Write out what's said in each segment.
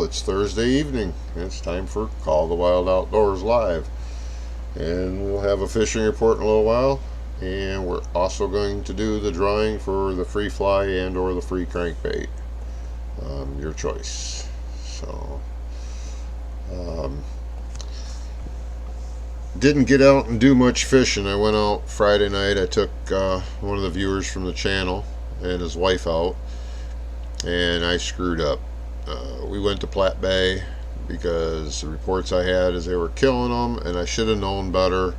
it's Thursday evening. It's time for Call the Wild Outdoors Live. And we'll have a fishing report in a little while. And we're also going to do the drawing for the free fly and or the free crankbait. Your choice. So, didn't get out and do much fishing. I went out Friday night. I took one of the viewers from the channel and his wife out, and I screwed up. We went to Platte Bay because the reports I had is they were killing them, and I should have known better.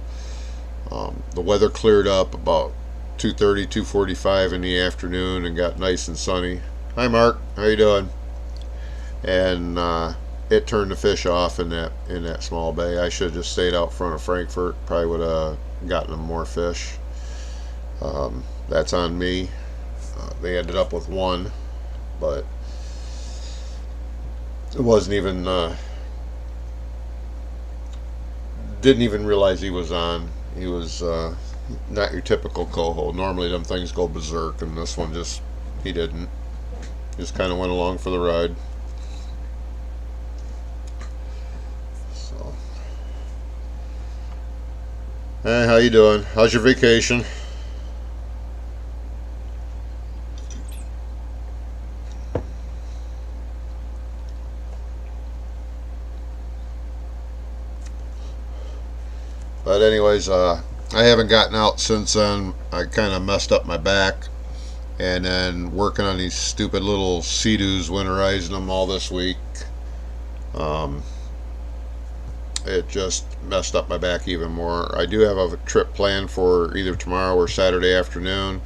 The weather cleared up about 2:30, 2:45 in the afternoon and got nice and sunny. Hi Mark, how you doing? And it turned the fish off in that small bay. I should have just stayed out front of Frankfort. Probably would have gotten them more fish. That's on me. They ended up with one, but it wasn't even didn't even realize he was on. He was not your typical coho. Normally them things go berserk, and this one he didn't. Just kind of went along for the ride. So, hey, how you doing? How's your vacation? But anyways, I haven't gotten out since then. I kind of messed up my back, and then working on these stupid little Sea-Doos, winterizing them all this week. It just messed up my back even more. I do have a trip planned for either tomorrow or Saturday afternoon.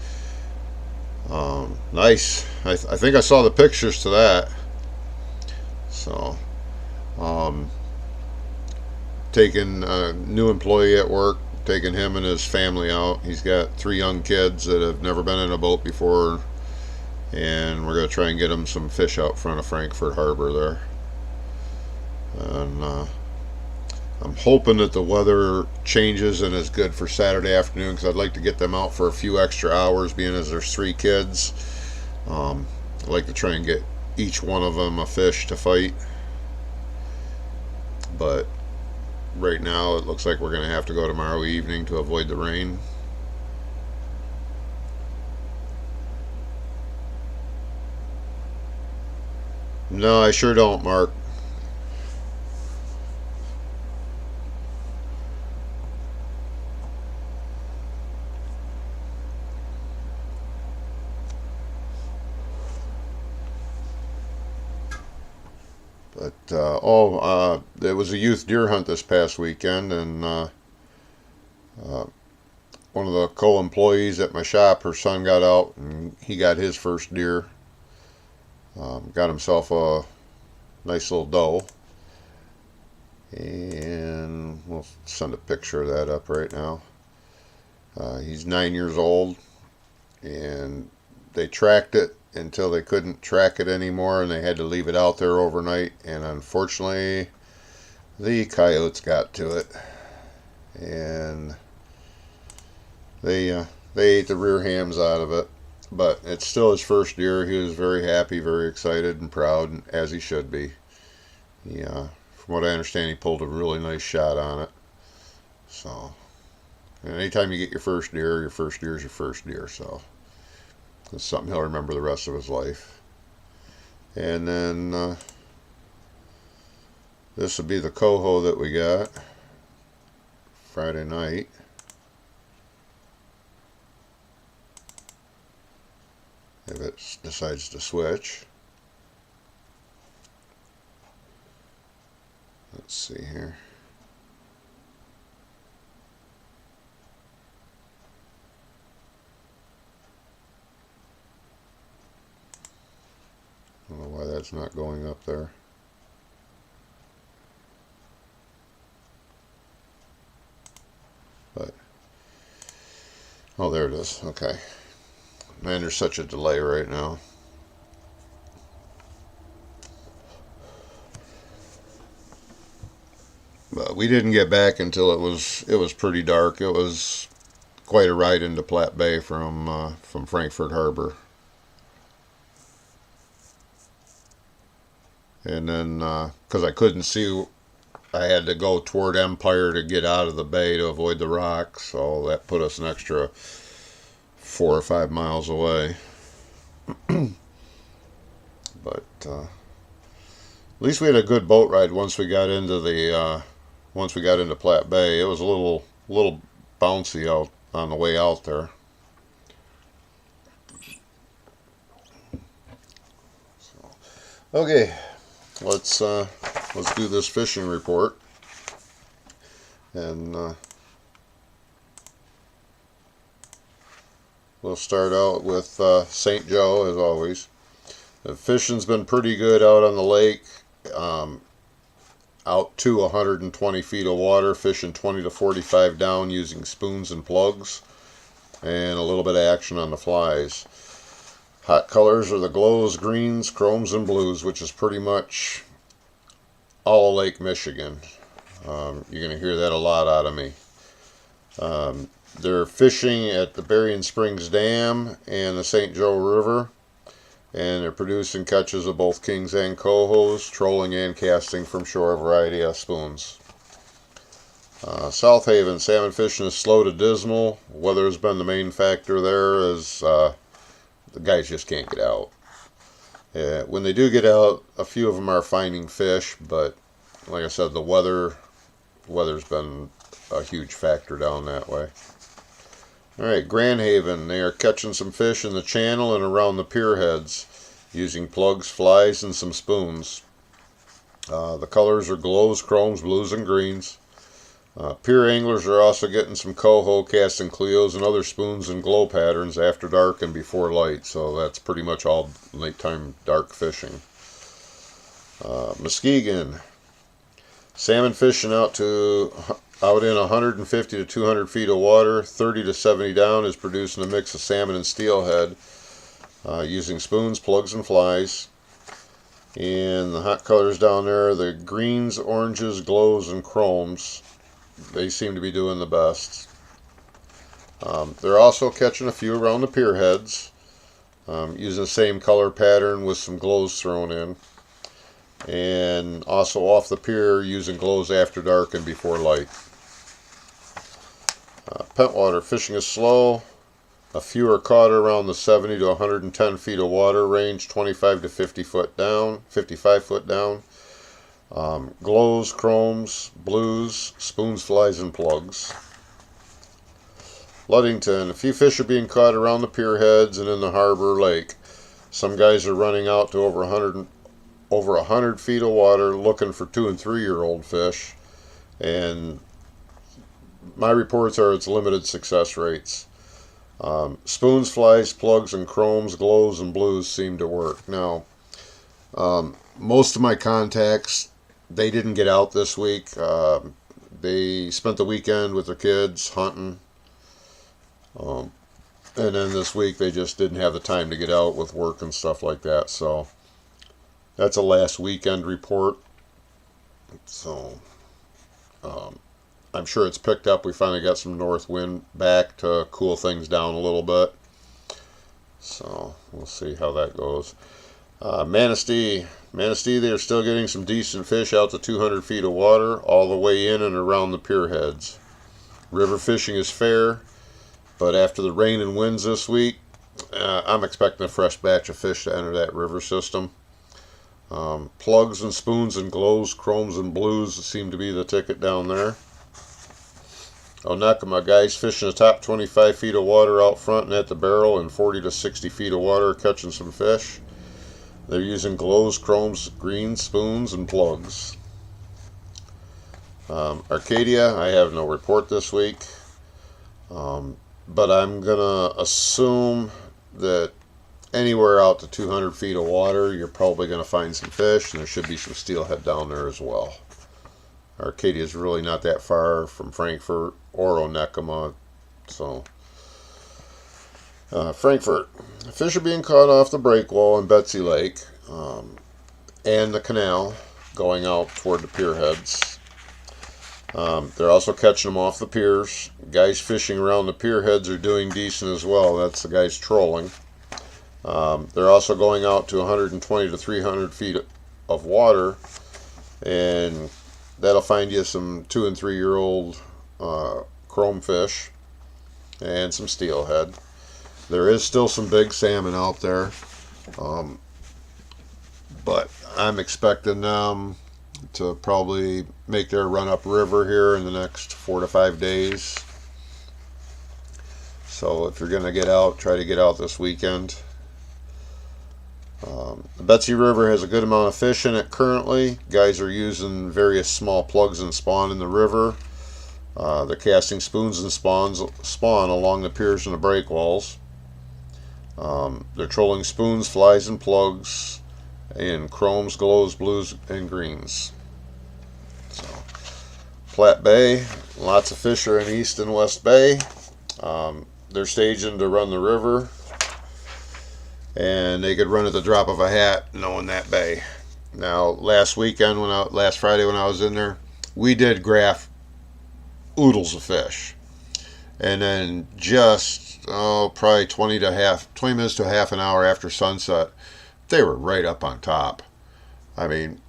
Nice. I think I saw the pictures to that. So, taking a new employee at work, taking him and his family out. He's got 3 young kids that have never been in a boat before, and we're going to try and get them some fish out front of Frankfort Harbor there. And I'm hoping that the weather changes and is good for Saturday afternoon, because I'd like to get them out for a few extra hours, being as there's 3 kids. I'd like to try and get each one of them a fish to fight. But right now it looks like we're going to have to go tomorrow evening to avoid the rain. No, I sure don't, Mark. But there was a youth deer hunt this past weekend, and one of the co-employees at my shop, her son got out and he got his first deer. Got himself a nice little doe, and we'll send a picture of that up right now. He's 9 years old, and they tracked it until they couldn't track it anymore, and they had to leave it out there overnight, and unfortunately the coyotes got to it, and they ate the rear hams out of it. But it's still his first deer. He was very happy, very excited and proud, as he should be. Yeah, from what I understand, he pulled a really nice shot on it. So, and anytime you get your first deer is your first deer. So it's something he'll remember the rest of his life. And then this will be the coho that we got Friday night. If it decides to switch. Let's see here. I don't know why that's not going up there. But, oh, there it is. Okay. Man, there's such a delay right now. But we didn't get back until it was pretty dark. It was quite a ride into Platte Bay from Frankfort Harbor. And then, because I couldn't see, I had to go toward Empire to get out of the bay to avoid the rocks, so that put us an extra 4 or 5 miles away. But at least we had a good boat ride once we got into Platte Bay. It was a little bouncy out on the way out there. So, okay, let's do this fishing report, and we'll start out with St. Joe as always. The fishing's been pretty good out on the lake. Out to 120 feet of water, fishing 20 to 45 down using spoons and plugs, and a little bit of action on the flies. Hot colors are the glows, greens, chromes, and blues, which is pretty much all of Lake Michigan. You're going to hear that a lot out of me. They're fishing at the Berrien Springs Dam and the St. Joe River, and they're producing catches of both kings and cohos, trolling and casting from shore, a variety of spoons. South Haven, salmon fishing is slow to dismal. Weather has been the main factor there, as the guys just can't get out. When they do get out, a few of them are finding fish, but like I said, the weather's been a huge factor down that way. Alright, Grand Haven, they are catching some fish in the channel and around the pier heads using plugs, flies, and some spoons. The colors are glows, chromes, blues, and greens. Pier anglers are also getting some coho, casting Cleos, and other spoons and glow patterns after dark and before light, so that's pretty much all nighttime dark fishing. Muskegon, salmon fishing out in 150 to 200 feet of water, 30 to 70 down, is producing a mix of salmon and steelhead using spoons, plugs, and flies. And the hot colors down there, the greens, oranges, glows, and chromes, they seem to be doing the best. They're also catching a few around the pier heads using the same color pattern with some glows thrown in. And also off the pier using glows after dark and before light. Pentwater, fishing is slow. A few are caught around the 70 to 110 feet of water range, 25 to 55 foot down. Glows, chromes, blues, spoons, flies, and plugs. Ludington, a few fish are being caught around the pier heads and in the harbor lake. Some guys are running out to over 100 feet of water looking for 2 and 3 year old fish, and my reports are it's limited success rates. Spoons, flies, plugs, and chromes, glows, and blues seem to work. Now, most of my contacts, they didn't get out this week. They spent the weekend with their kids hunting, and then this week they just didn't have the time to get out with work and stuff like that. So that's a last weekend report. So I'm sure it's picked up. We finally got some north wind back to cool things down a little bit. So we'll see how that goes. Manistee, they're still getting some decent fish out to 200 feet of water all the way in and around the pier heads. River fishing is fair, but after the rain and winds this week, I'm expecting a fresh batch of fish to enter that river system. Plugs and spoons and glows, chromes, and blues seem to be the ticket down there. Onekama, guys fishing the top 25 feet of water out front and at the barrel and 40 to 60 feet of water catching some fish. They're using glows, chromes, greens, spoons, and plugs. Arcadia, I have no report this week, but I'm going to assume that anywhere out to 200 feet of water, you're probably going to find some fish, and there should be some steelhead down there as well. Arcadia is really not that far from Frankfort or Onekama, so Frankfort, fish are being caught off the breakwall in Betsy Lake and the canal going out toward the pier heads. They're also catching them off the piers. Guys fishing around the pier heads are doing decent as well. That's the guys trolling. They're also going out to 120 to 300 feet of water, and that'll find you some 2 and 3 year old chrome fish and some steelhead. There is still some big salmon out there, but I'm expecting them to probably make their run up river here in the next 4 to 5 days. So if you're going to get out, try to get out this weekend. The Betsy River has a good amount of fish in it currently. Guys are using various small plugs and spawn in the river. They're casting spoons and spawn along the piers and the breakwalls. They're trolling spoons, flies, and plugs in chromes, glows, blues, and greens. So, Platte Bay, lots of fish are in East and West Bay. They're staging to run the river, and they could run at the drop of a hat knowing that bay. Now, last Friday when I was in there, we did graph oodles of fish, and then just probably 20 minutes to half an hour after sunset, they were right up on top. I mean,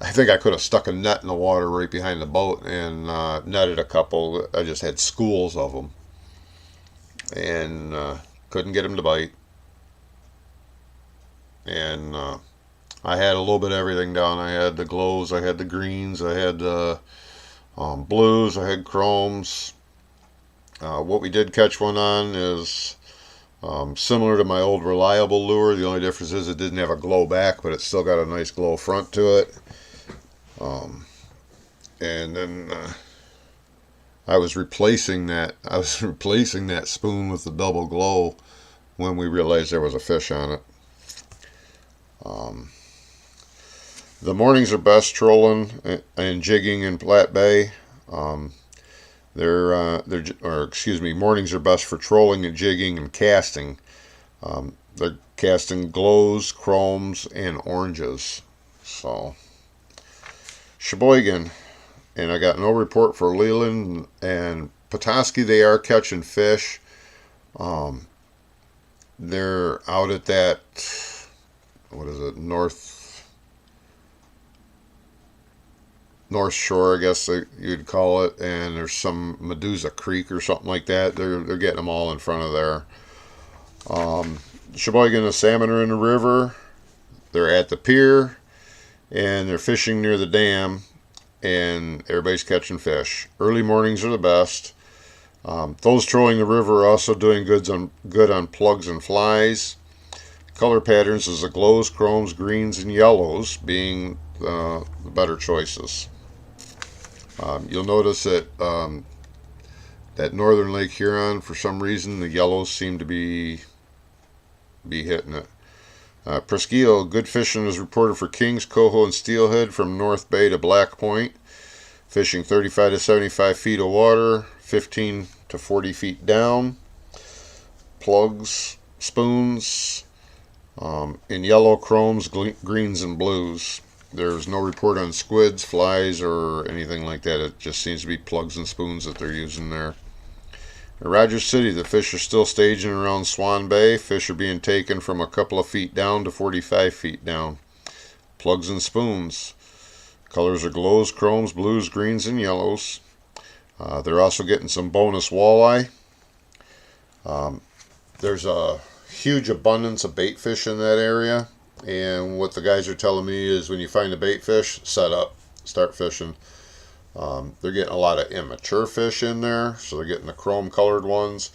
I think I could have stuck a net in the water right behind the boat and netted a couple. I just had schools of them, and couldn't get them to bite. And I had a little bit of everything down. I had the glows, I had the greens, I had the blues, I had chromes. What we did catch one on is similar to my old Reliable lure. The only difference is it didn't have a glow back, but it still got a nice glow front to it. And then I was replacing that spoon with the double glow when we realized there was a fish on it. The mornings are best trolling and jigging in Platte Bay. Mornings are best for trolling and jigging and casting. They're casting glows, chromes, and oranges. So, Sheboygan, and I got no report for Leland and Petoskey. They are catching fish. They're out at that, what is it, North Shore, I guess you'd call it, and there's some Medusa Creek or something like that. They're getting them all in front of there. Sheboygan, the salmon are in the river. They're at the pier, and they're fishing near the dam, and everybody's catching fish. Early mornings are the best. Those trolling the river are also doing good on plugs and flies. Color patterns is the glows, chromes, greens, and yellows being the better choices. You'll notice that that northern Lake Huron, for some reason, the yellows seem to be hitting it. Presqu'Île, good fishing is reported for kings, coho, and steelhead from North Bay to Black Point. Fishing 35 to 75 feet of water, 15 to 40 feet down. Plugs, spoons, in yellow, chromes, greens, and blues. There's no report on squids, flies, or anything like that. It just seems to be plugs and spoons that they're using there. In Rogers City, the fish are still staging around Swan Bay. Fish are being taken from a couple of feet down to 45 feet down. Plugs and spoons. Colors are glows, chromes, blues, greens, and yellows. They're also getting some bonus walleye. There's a huge abundance of bait fish in that area, and what the guys are telling me is when you find a bait fish, set up, start fishing. They're getting a lot of immature fish in there, so they're getting the chrome colored ones.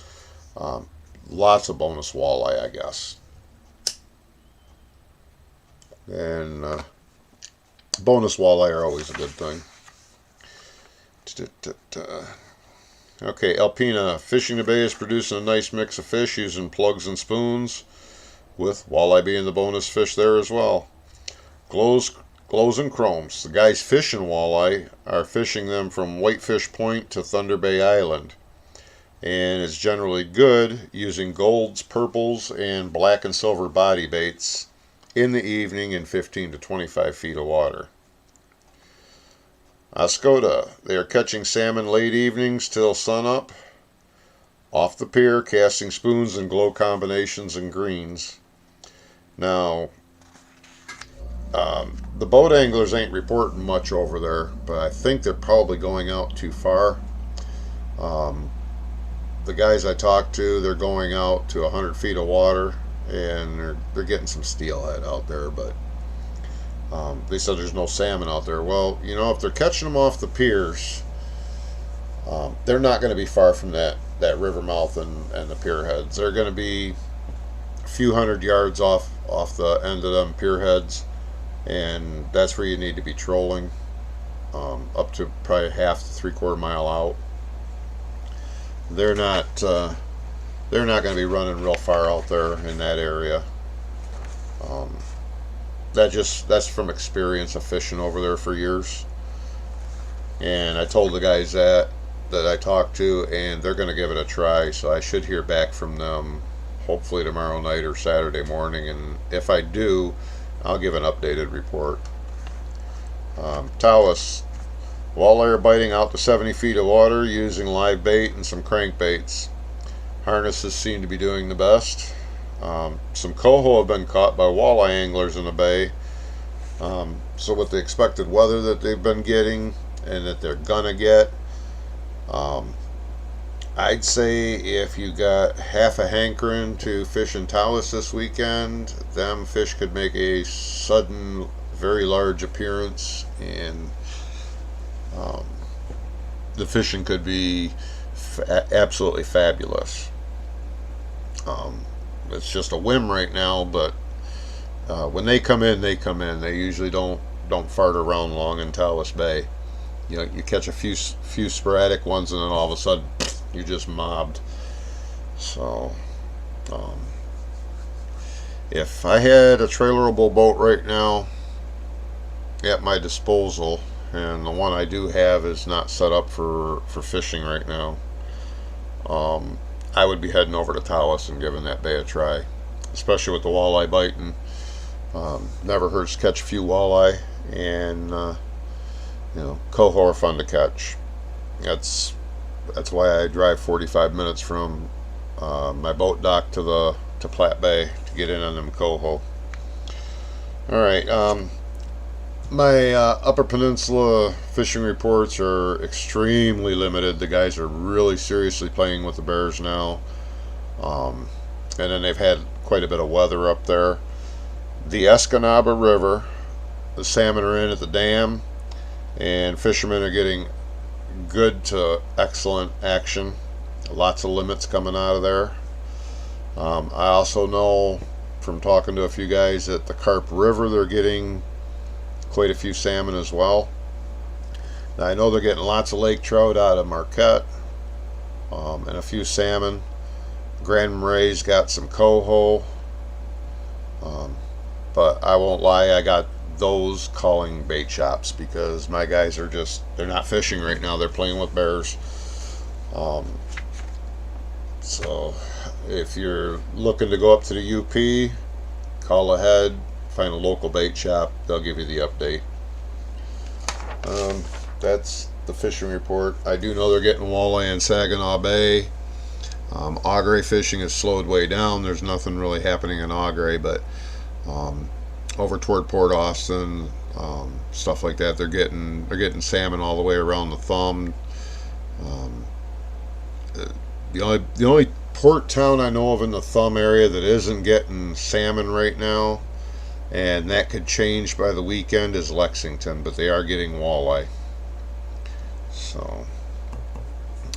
Lots of bonus walleye, I guess. And bonus walleye are always a good thing. Okay, Alpena, fishing the bay is producing a nice mix of fish using plugs and spoons, with walleye being the bonus fish there as well. Glows and chromes. The guys fishing walleye are fishing them from Whitefish Point to Thunder Bay Island, and it's generally good using golds, purples, and black and silver body baits in the evening in 15 to 25 feet of water. Oscoda, they are catching salmon late evenings till sunup, off the pier, casting spoons and glow combinations and greens. Now, the boat anglers ain't reporting much over there, but I think they're probably going out too far. Um, the guys I talked to, they're going out to 100 feet of water, and they're getting some steelhead out there, but they said there's no salmon out there. Well, you know, if they're catching them off the piers, they're not going to be far from that river mouth and the pier heads. They're going to be a few hundred yards off the end of them pier heads, and that's where you need to be trolling, up to probably half to 3/4 mile out. They're not going to be running real far out there in that area. That's from experience of fishing over there for years. And I told the guys that I talked to, and they're going to give it a try. So I should hear back from them hopefully tomorrow night or Saturday morning. And if I do, I'll give an updated report. Tawas. Walleye are biting out to 70 feet of water using live bait and some crankbaits. Harnesses seem to be doing the best. Some coho have been caught by walleye anglers in the bay. So with the expected weather that they've been getting and that they're gonna get, I'd say if you got half a hankering to fish in Tawas this weekend, them fish could make a sudden, very large appearance, and the fishing could be absolutely fabulous. It's just a whim right now, but when they come in, they come in. They usually don't fart around long in Tawas Bay. You know, you catch a few sporadic ones, and then all of a sudden you're just mobbed. So if I had a trailerable boat right now at my disposal, and the one I do have is not set up for fishing right now, I would be heading over to Tawas and giving that bay a try, especially with the walleye biting. Never hurts to catch a few walleye, and you know, coho are fun to catch. That's why I drive 45 minutes from my boat dock to Platte Bay to get in on them coho. All right. My Upper Peninsula fishing reports are extremely limited. The guys are really seriously playing with the bears now. And then they've had quite a bit of weather up there. The Escanaba River, the salmon are in at the dam, and fishermen are getting good to excellent action. Lots of limits coming out of there. I also know from talking to a few guys at the Carp River, they're getting quite a few salmon as well. Now, I know they're getting lots of lake trout out of Marquette, and a few salmon. Grand Marais got some coho, but I won't lie, I got those calling bait shops because my guys are they're not fishing right now. They're playing with bears. So if you're looking to go up to the UP, call ahead, find a local bait shop. They'll give you the update. That's the fishing report. I do know they're getting walleye in Saginaw Bay. Augury fishing has slowed way down. There's nothing really happening in Augury, but over toward Port Austin, stuff like that, they're getting salmon all the way around the thumb. The only port town I know of in the thumb area that isn't getting salmon right now, and that could change by the weekend, is Lexington, but they are getting walleye. So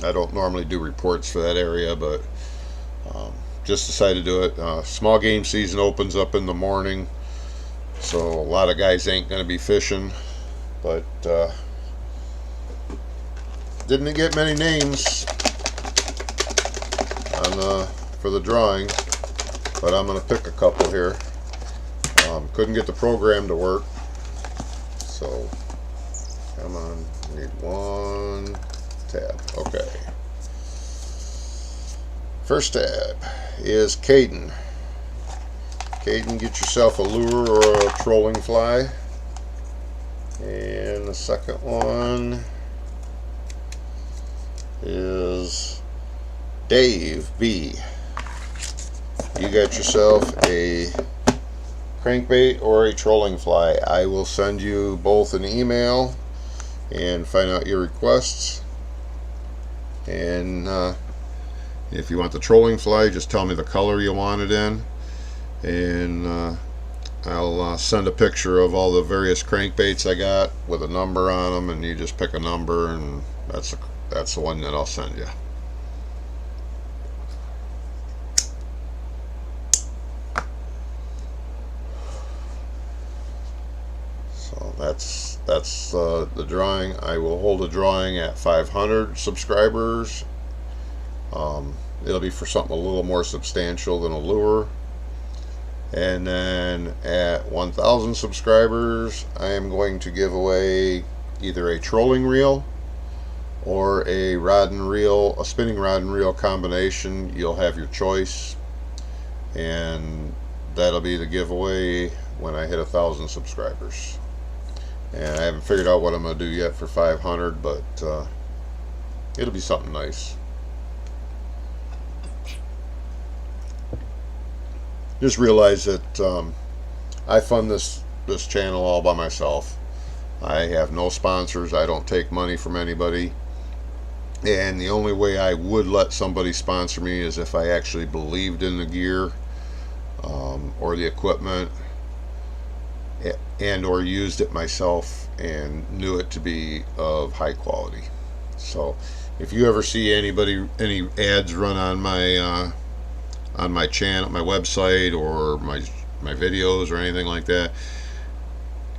I don't normally do reports for that area, but just decided to do it. Small game season opens up in the morning, so a lot of guys ain't going to be fishing, but didn't get many names for the drawing, but I'm going to pick a couple here. Couldn't get the program to work, so come on, need one tab. Okay, first tab is Caden. Caden, get yourself a lure or a trolling fly. And the second one is Dave B. You got yourself a crankbait or a trolling fly. I will send you both an email and find out your requests. And if you want the trolling fly, just tell me the color you want it in, and I'll send a picture of all the various crankbaits I got with a number on them, and you just pick a number, and that's the one that I'll send you. So that's the drawing. I will hold a drawing at 500 subscribers. It'll be for something a little more substantial than a lure. And then at 1,000 subscribers, I am going to give away either a trolling reel or a rod and reel, a spinning rod and reel combination. You'll have your choice, and that'll be the giveaway when I hit 1,000 subscribers. And I haven't figured out what I'm going to do yet for 500, but it'll be something nice. Just realize that I fund this channel all by myself. I have no sponsors. I don't take money from anybody. And the only way I would let somebody sponsor me is if I actually believed in the gear or the equipment, and or used it myself and knew it to be of high quality. So if you ever see any ads run on my channel, my website, or my videos or anything like that,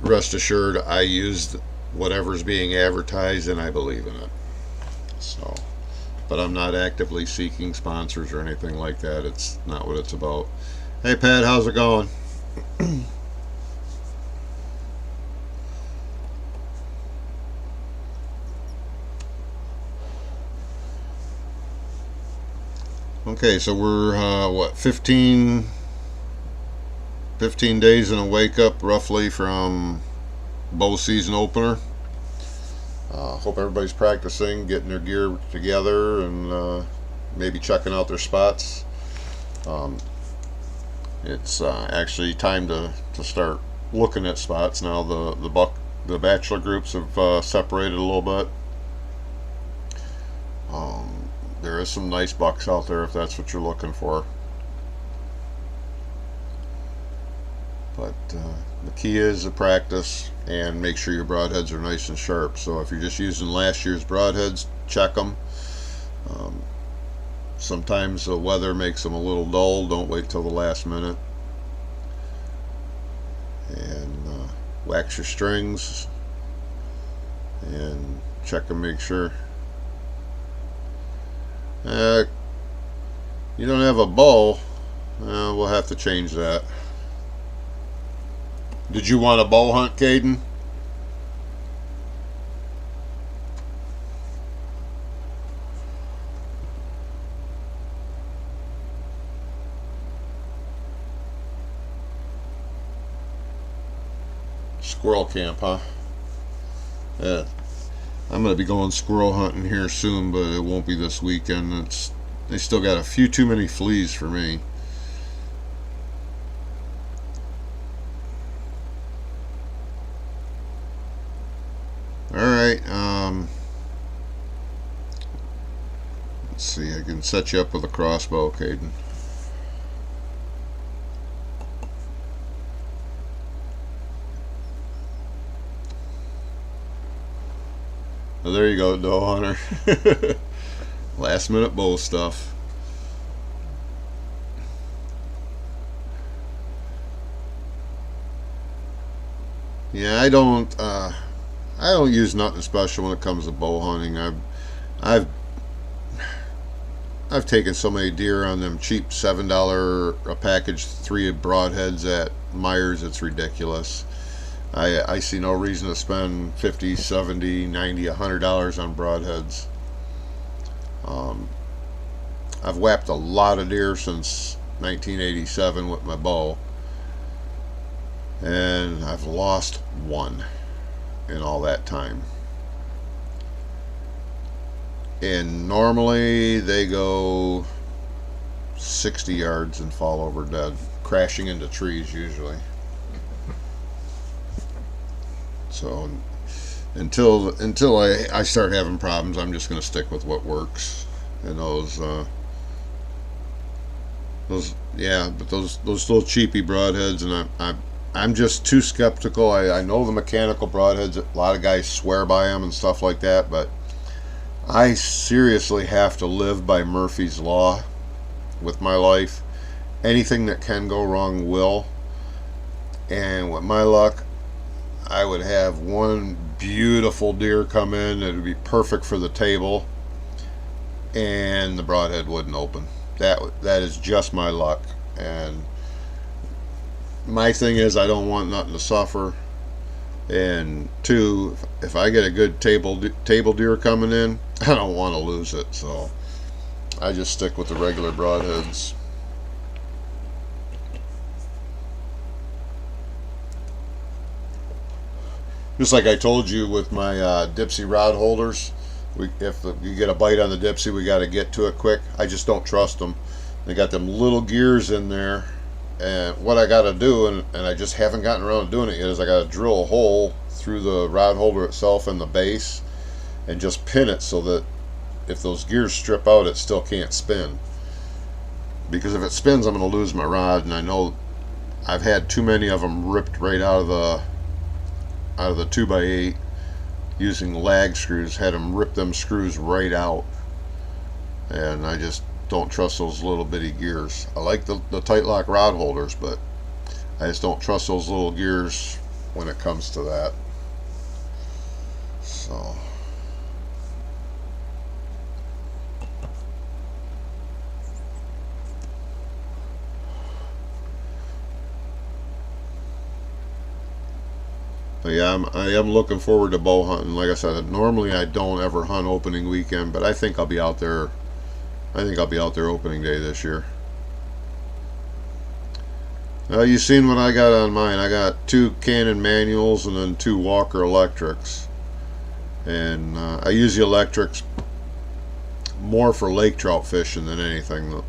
rest assured I used whatever's being advertised and I believe in it. So, but I'm not actively seeking sponsors or anything like that. It's not what it's about. Hey Pat, how's it going? Okay, so we're what, 15 days in a wake up roughly from bow season opener. Hope everybody's practicing, getting their gear together, and maybe checking out their spots. It's actually time to start looking at spots now. The bachelor groups have separated a little bit. There is some nice bucks out there if that's what you're looking for. But the key is to practice and make sure your broadheads are nice and sharp. So if you're just using last year's broadheads, check them. Sometimes the weather makes them a little dull. Don't wait till the last minute. And wax your strings and check them, make sure. You don't have a bow, we'll have to change that. Did you want a bow hunt, Caden? Squirrel camp, huh? Yeah. I'm going to be going squirrel hunting here soon, but it won't be this weekend. They still got a few too many fleas for me. Alright, let's see, I can set you up with a crossbow, Caden. Oh, there you go, doe hunter. Last minute bow stuff. Yeah, I don't use nothing special when it comes to bow hunting. I've taken so many deer on them cheap $7 a package 3 broadheads at Myers, it's ridiculous. I see no reason to spend $50, $70, $90, $100 on broadheads. I've whapped a lot of deer since 1987 with my bow, and I've lost one in all that time. And normally they go 60 yards and fall over dead, crashing into trees usually. So until I start having problems, I'm just going to stick with what works. And those little cheapy broadheads, and I'm just too skeptical. I know the mechanical broadheads, a lot of guys swear by them and stuff like that, but I seriously have to live by Murphy's Law with my life. Anything that can go wrong will. And with my luck, I would have one beautiful deer come in. It would be perfect for the table, and the broadhead wouldn't open. That is just my luck. And my thing is, I don't want nothing to suffer. And two, if I get a good table deer coming in, I don't want to lose it. So I just stick with the regular broadheads. Just like I told you with my Dipsy rod holders, if you get a bite on the Dipsy, we got to get to it quick. I just don't trust them. They got them little gears in there, and what I got to do, and I just haven't gotten around to doing it yet, is I got to drill a hole through the rod holder itself and the base, and just pin it so that if those gears strip out, it still can't spin. Because if it spins, I'm going to lose my rod, and I know I've had too many of them ripped right out of the 2x8 using lag screws. Had them rip them screws right out, and I just don't trust those little bitty gears. I like the tight lock rod holders, but I just don't trust those little gears when it comes to that. So but yeah, I am looking forward to bow hunting. Like I said, normally I don't ever hunt opening weekend, but I think I'll be out there. I think I'll be out there opening day this year. You seen what I got on mine? I got 2 Cannon manuals and then 2 Walker electrics, and I use the electrics more for lake trout fishing than anything,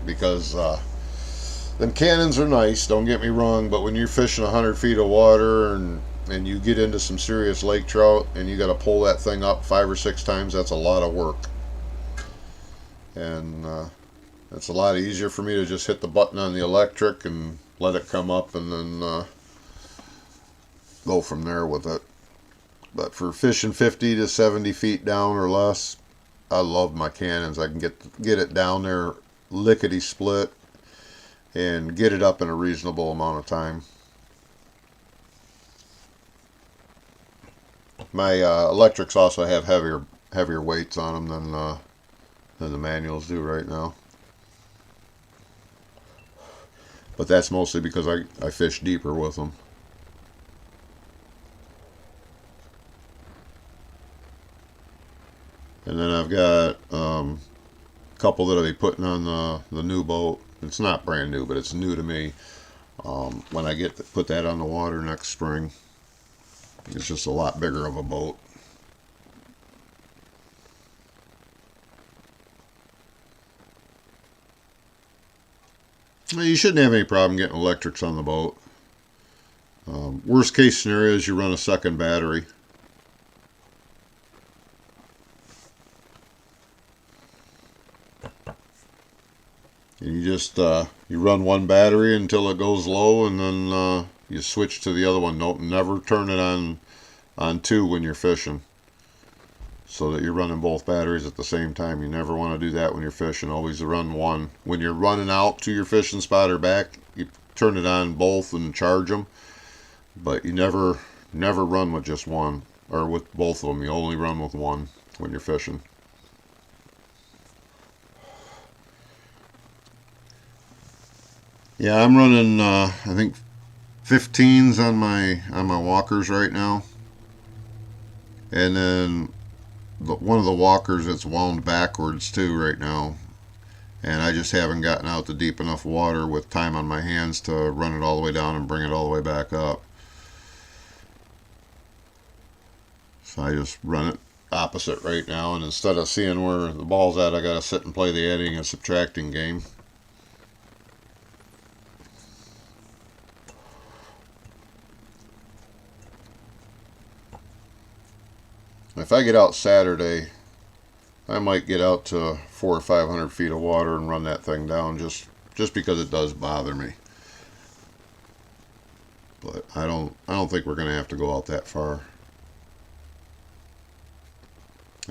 because them Cannons are nice. Don't get me wrong, but when you're fishing 100 feet of water and you get into some serious lake trout and you got to pull that thing up 5 or 6 times, that's a lot of work. And it's a lot easier for me to just hit the button on the electric and let it come up, and then go from there with it. But for fishing 50 to 70 feet down or less, I love my Cannons. I can get it down there lickety split and get it up in a reasonable amount of time. My electrics also have heavier weights on them than the manuals do right now. But that's mostly because I fish deeper with them. And then I've got a couple that I'll be putting on the new boat. It's not brand new, but it's new to me. When I get to put that on the water next spring, it's just a lot bigger of a boat. You shouldn't have any problem getting electrics on the boat. Worst case scenario is you run a second battery. And you just you run one battery until it goes low, and then you switch to the other one. Don't never turn it on 2 when you're fishing, so that you're running both batteries at the same time. You never want to do that when you're fishing. Always run one. When you're running out to your fishing spot or back, you turn it on both and charge them. But you never run with just one, or with both of them. You only run with one when you're fishing. Yeah, I'm running I think 15s on my walkers right now, and then one of the walkers it's wound backwards too right now, and I just haven't gotten out to deep enough water with time on my hands to run it all the way down and bring it all the way back up. So I just run it opposite right now, and instead of seeing where the ball's at, I gotta sit and play the adding and subtracting game. if I get out Saturday, I might get out to 400 or 500 feet of water and run that thing down just because it does bother me. But I don't think we're going to have to go out that far.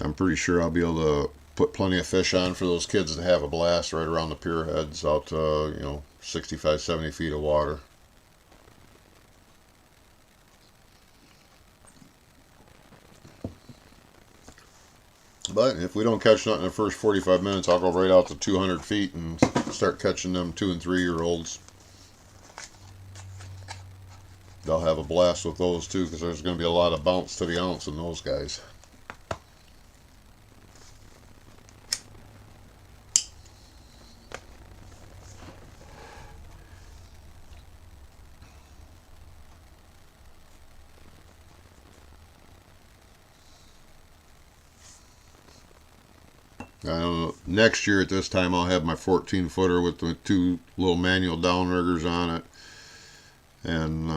I'm pretty sure I'll be able to put plenty of fish on for those kids to have a blast right around the pier heads out to, 65, 70 feet of water. But if we don't catch nothing in the first 45 minutes, I'll go right out to 200 feet and start catching them 2 and 3 year olds. They'll have a blast with those too, because there's going to be a lot of bounce to the ounce in those guys. Next year at this time I'll have my 14 footer with the 2 little manual downriggers on it, and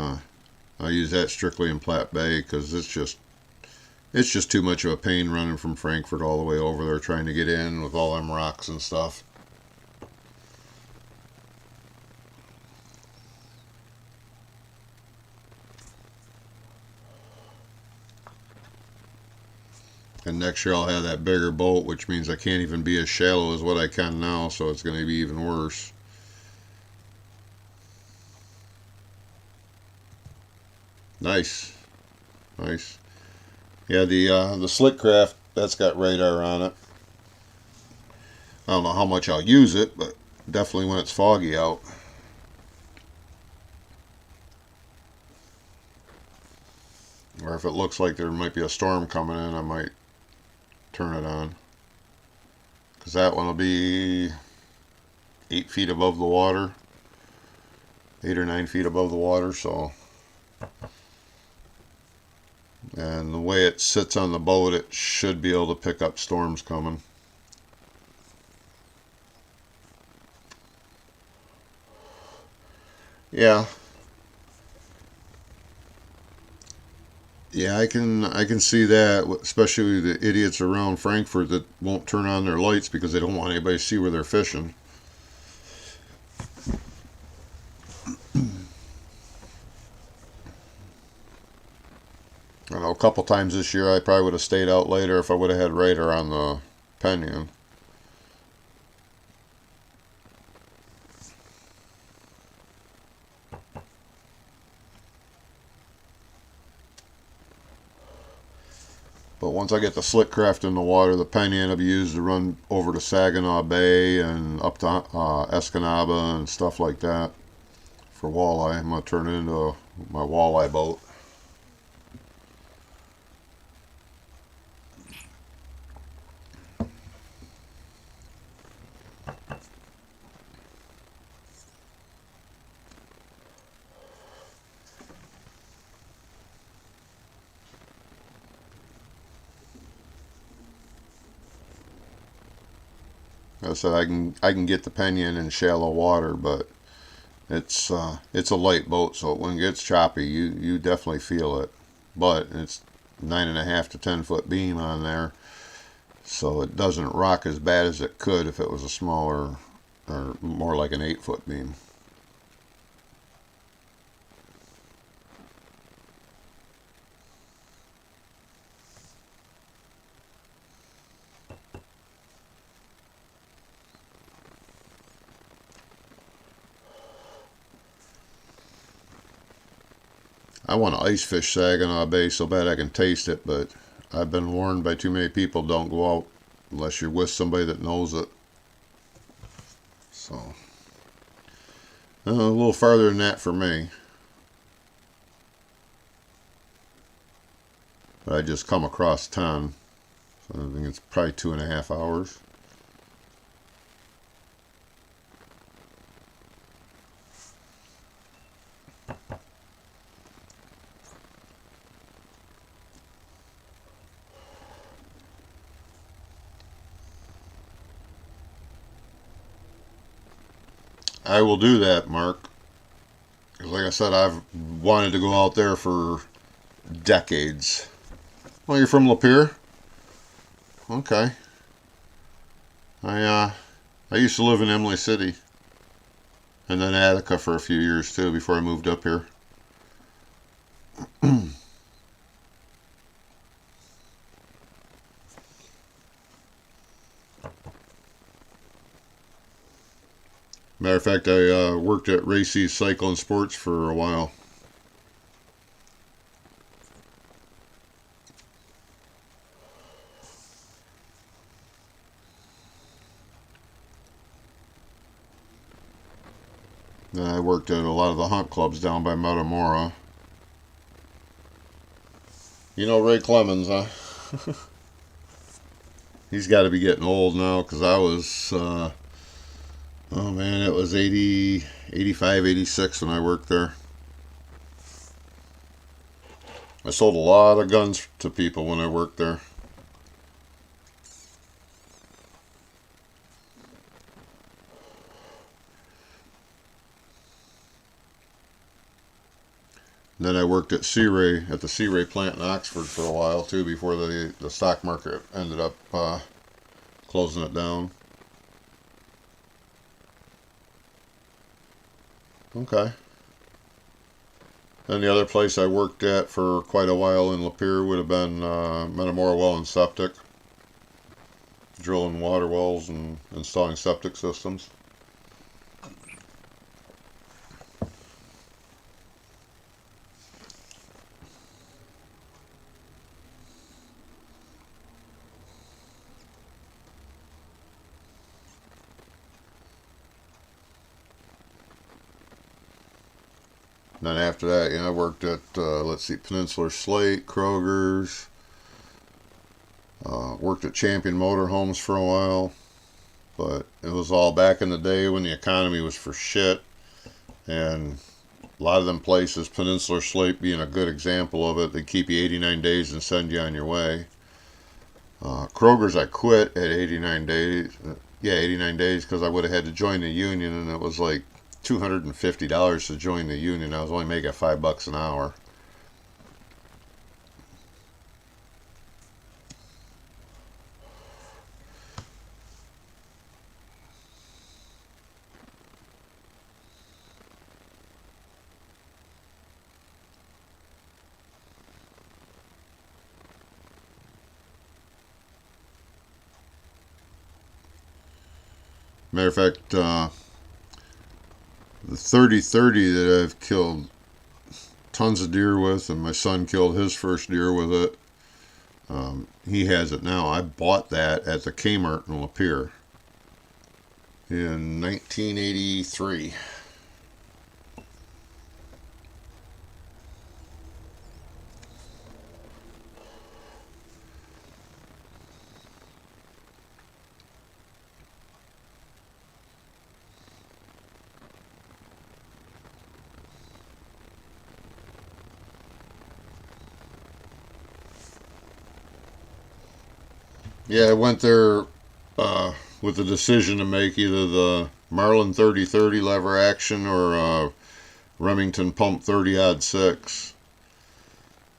I use that strictly in Platte Bay because it's just too much of a pain running from Frankfort all the way over there trying to get in with all them rocks and stuff. And next year I'll have that bigger boat, which means I can't even be as shallow as what I can now, so it's going to be even worse. Nice. Nice. Yeah, the Slick Craft, that's got radar on it. I don't know how much I'll use it, but definitely when it's foggy out. Or if it looks like there might be a storm coming in, I might turn it on, because that one will be 8 feet above the water, 8 or 9 feet above the water. So, and the way it sits on the boat, it should be able to pick up storms coming. Yeah. Yeah, I can see that, especially the idiots around Frankfort that won't turn on their lights because they don't want anybody to see where they're fishing. I know a couple times this year I probably would have stayed out later if I would have had radar on the Pinion. But once I get the Slick Craft in the water, the Pinion will be used to run over to Saginaw Bay and up to Escanaba and stuff like that for walleye. I'm going to turn it into my walleye boat. Like I said, I can get the Pinion in shallow water, but it's a light boat, so when it gets choppy, you definitely feel it. But it's 9.5 to 10 foot beam on there, so it doesn't rock as bad as it could if it was a smaller, or more like an 8-foot beam. I want to ice fish Saginaw Bay so bad I can taste it, but I've been warned by too many people, don't go out unless you're with somebody that knows it. So, a little farther than that for me. But I just come across town, so I think it's probably 2.5 hours. I will do that, Mark. 'Cause like I said, I've wanted to go out there for decades. Well, you're from Lapeer? Okay. I used to live in Emily City and then Attica for a few years too before I moved up here. Matter of fact, I worked at Racy's Cycle and Sports for a while. Then I worked at a lot of the hunt clubs down by Metamora. You know Ray Clemens, huh? He's got to be getting old now because I was, oh man, it was 80, 85, 86 when I worked there. I sold a lot of guns to people when I worked there. And then I worked at Sea Ray, at the Sea Ray plant in Oxford for a while too before the stock market ended up closing it down. Okay. And the other place I worked at for quite a while in Lapeer would have been Metamora Well and Septic, drilling water wells and installing septic systems. And then after that, I worked at, let's see, Peninsular Slate, Kroger's, worked at Champion Motorhomes for a while, but it was all back in the day when the economy was for shit, and a lot of them places, Peninsular Slate being a good example of it, they keep you 89 days and send you on your way. Kroger's I quit at 89 days. Yeah, 89 days because I would have had to join the union, and it was like $250 to join the union. I was only making $5 an hour. Matter of fact, the 30-30 that I've killed tons of deer with, and my son killed his first deer with it. He has it now. I bought that at the Kmart in Lapeer in 1983. Yeah, I went there with the decision to make either the Marlin 30-30 lever action or Remington Pump 30-06.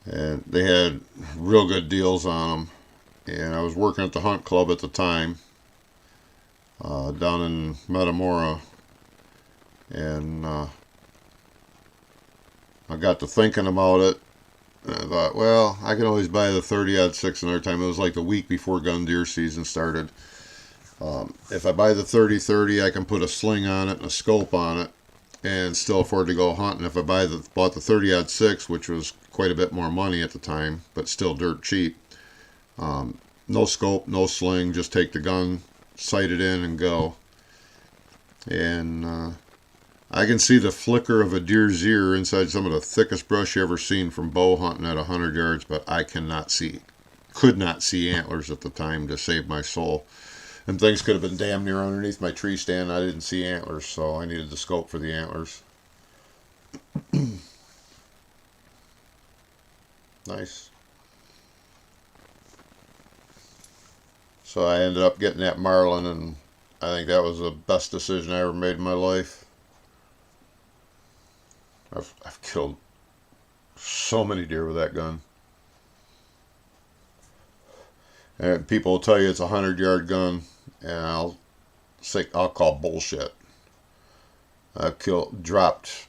And they had real good deals on them. And I was working at the hunt club at the time down in Metamora. And I got to thinking about it. And I thought, well, I can always buy the 30-06 another time. It was like the week before gun deer season started. If I buy the 30-30, I can put a sling on it and a scope on it and still afford to go hunting. If I bought the 30-06, which was quite a bit more money at the time, but still dirt cheap, no scope, no sling, just take the gun, sight it in, and go. And I can see the flicker of a deer's ear inside some of the thickest brush you ever seen from bow hunting at 100 yards, but I could not see antlers at the time to save my soul. And things could have been damn near underneath my tree stand. I didn't see antlers, so I needed the scope for the antlers. Nice. So I ended up getting that Marlin, and I think that was the best decision I ever made in my life. I've killed so many deer with that gun. And people will tell you it's a 100-yard gun, and I'll call bullshit. I've dropped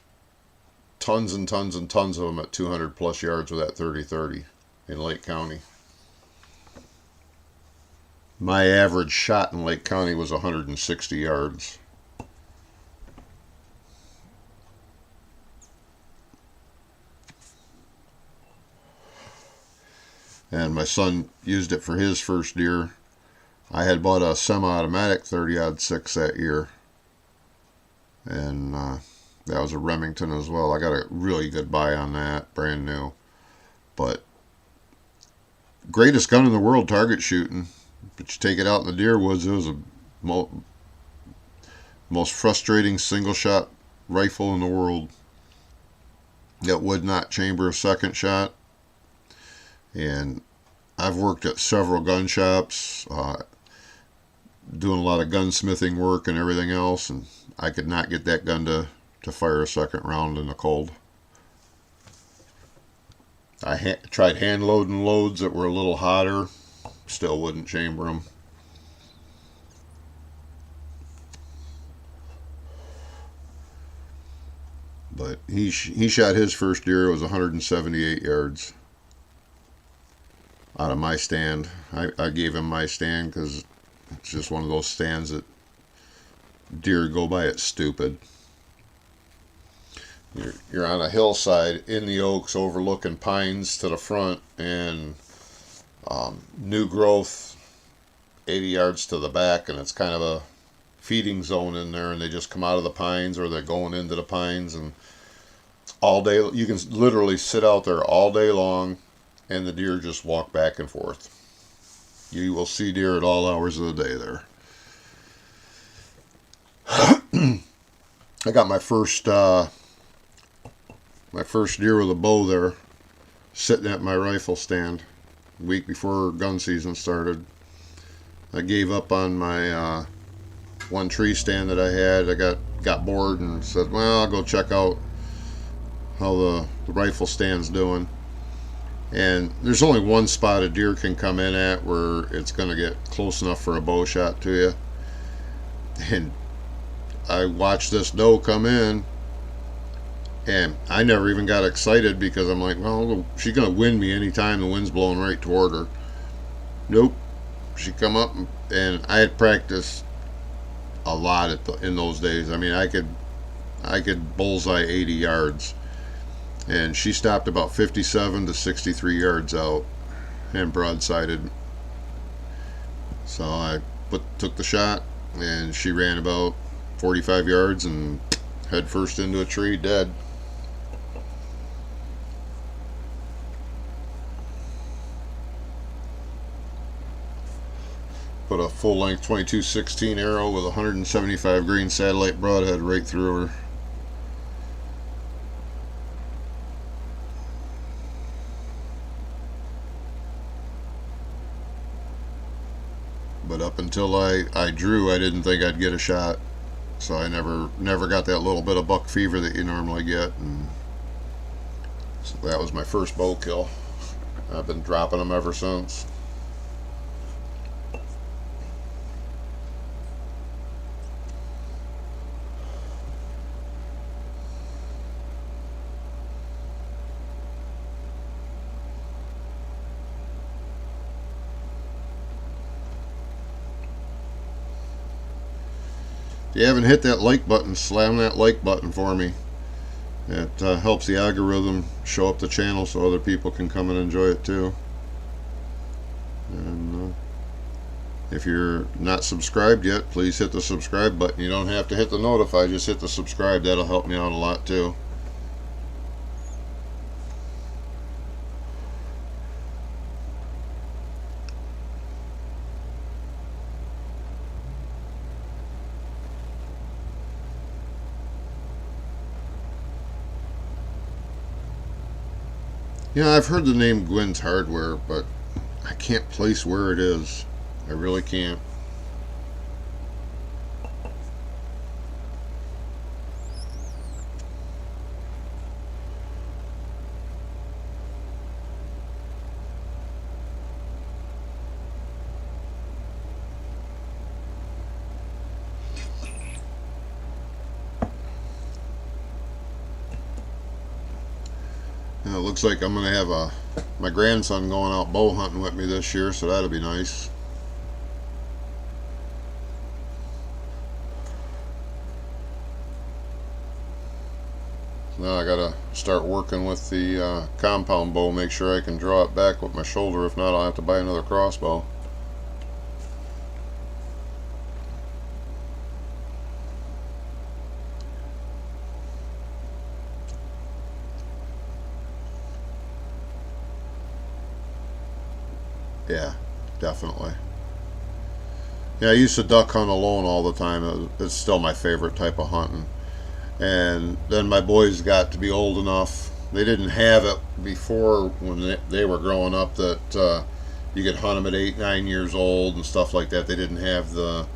tons and tons and tons of them at 200 plus yards with that 30-30 in Lake County. My average shot in Lake County was 160 yards. And my son used it for his first deer. I had bought a semi-automatic 30-06 that year, and that was a Remington as well. I got a really good buy on that, brand new. But greatest gun in the world target shooting. But you take it out in the deer woods, it was a most frustrating single shot rifle in the world that would not chamber a second shot. And I've worked at several gun shops, doing a lot of gunsmithing work and everything else, and I could not get that gun to fire a second round in the cold. I tried hand loading loads that were a little hotter, still wouldn't chamber them. But he shot his first deer. It was 178 yards out of my stand. I gave him my stand because it's just one of those stands that deer go by it stupid. You're on a hillside in the oaks overlooking pines to the front, and new growth 80 yards to the back, and it's kind of a feeding zone in there, and they just come out of the pines or they're going into the pines, and all day you can literally sit out there all day long, and the deer just walk back and forth. You will see deer at all hours of the day there. I got my first deer with a bow there, sitting at my rifle stand a week before gun season started. I gave up on my one tree stand that I had. I got bored and said, well, I'll go check out how the rifle stand's doing. And there's only one spot a deer can come in at where it's going to get close enough for a bow shot to you. And I watched this doe come in, and I never even got excited because I'm like, well, she's going to wind me anytime the wind's blowing right toward her. Nope. She come up, and I had practiced a lot in those days. I mean, I could bullseye 80 yards. And she stopped about 57 to 63 yards out and broadsided. So I took the shot, and she ran about 45 yards and head first into a tree, dead. Put a full-length 22-16 arrow with a 175 grain satellite broadhead right through her. But up until I drew, I didn't think I'd get a shot. So I never got that little bit of buck fever that you normally get. And so that was my first bow kill. I've been dropping them ever since. If you haven't hit that like button, slam that like button for me. It helps the algorithm show up the channel so other people can come and enjoy it too. And if you're not subscribed yet, please hit the subscribe button. You don't have to hit the notify, just hit the subscribe. That'll help me out a lot too. Yeah, I've heard the name Gwynn's Hardware, but I can't place where it is. I really can't. looks like I'm gonna have my grandson going out bow hunting with me this year, so that'll be nice. Now I gotta start working with the compound bow, make sure I can draw it back with my shoulder. If not, I'll have to buy another crossbow. Yeah, definitely. Yeah, I used to duck hunt alone all the time. It's still my favorite type of hunting. And then my boys got to be old enough. They didn't have it before when they were growing up that you could hunt them at 8, 9 years old and stuff like that. They didn't have the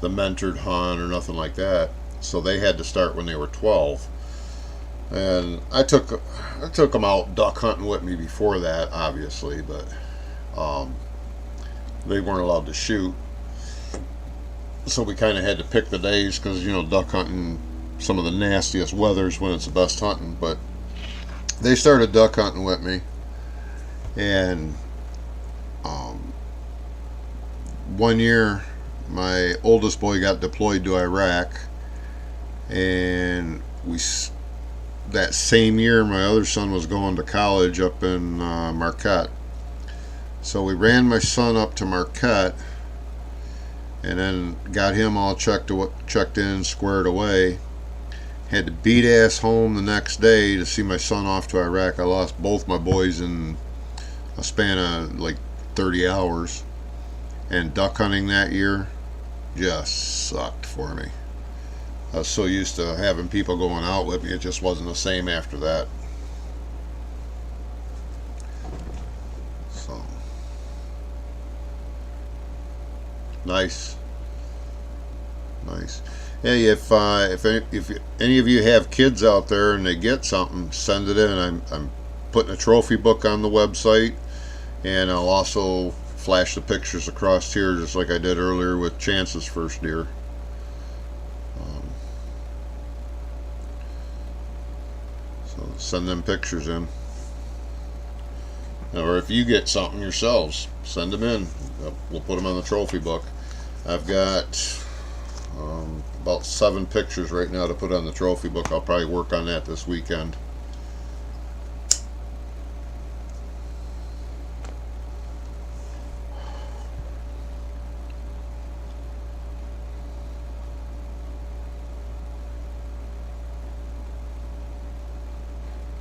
mentored hunt or nothing like that. So they had to start when they were 12. And I took them out duck hunting with me before that, obviously, but they weren't allowed to shoot. So we kind of had to pick the days because, duck hunting, some of the nastiest weather's when it's the best hunting. But they started duck hunting with me, and one year my oldest boy got deployed to Iraq, and that same year my other son was going to college up in Marquette. So we ran my son up to Marquette and then got him all checked in, squared away. Had to beat ass home the next day to see my son off to Iraq. I lost both my boys in a span of like 30 hours. And duck hunting that year just sucked for me. I was so used to having people going out with me, it just wasn't the same after that. So nice. Hey, if any of you have kids out there and they get something, send it in. I'm putting a trophy book on the website, and I'll also flash the pictures across here just like I did earlier with Chance's first deer. So send them pictures in. Or if you get something yourselves, send them in. We'll put them on the trophy book. I've got about 7 pictures right now to put on the trophy book. I'll probably work on that this weekend.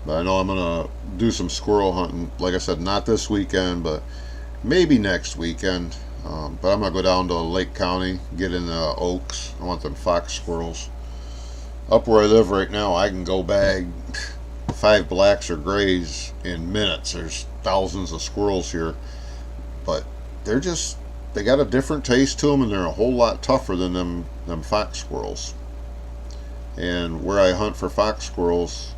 But I know I'm gonna do some squirrel hunting. Like I said, not this weekend, but maybe next weekend. But I'm gonna go down to Lake County, get in the oaks. I want them fox squirrels. Up where I live right now, I can go bag 5 blacks or grays in minutes. There's thousands of squirrels here, but they got a different taste to them, and they're a whole lot tougher than them fox squirrels. And where I hunt for fox squirrels,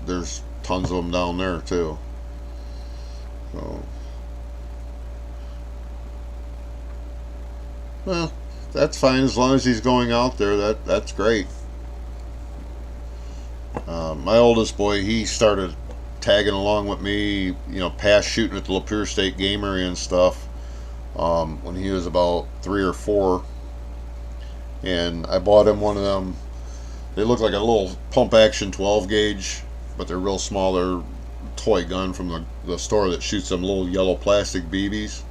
there's tons of them down there too. So, well, that's fine as long as he's going out there. That's great. My oldest boy, he started tagging along with me, past shooting at the Lapeer State Game Area and stuff, when he was about 3 or 4, and I bought him one of them. They look like a little pump action 12 gauge, but they're real small. They're toy gun from the store that shoots them little yellow plastic BBs.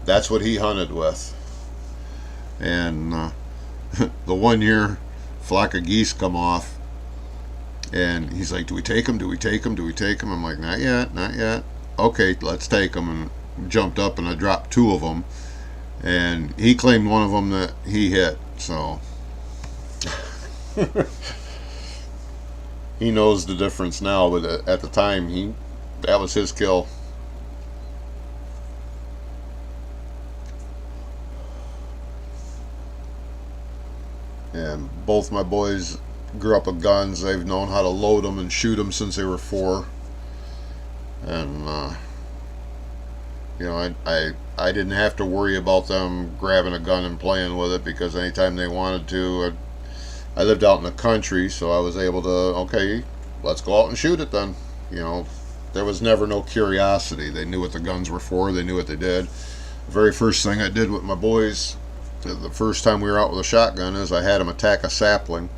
That's what he hunted with. And the one year, flock of geese come off, and he's like, do we take them? I'm like, not yet. Okay, let's take them. And jumped up and I dropped 2 of them, and he claimed one of them that he hit. So he knows the difference now, but at the time, that was his kill. And both my boys grew up with guns. They've known how to load them and shoot them since they were 4. And I didn't have to worry about them grabbing a gun and playing with it, because anytime they wanted to, I lived out in the country, so I was able to, okay, let's go out and shoot it then. There was never no curiosity. They knew what the guns were for. They knew what they did. The very first thing I did with my boys, the first time we were out with a shotgun, is I had them attack a sapling.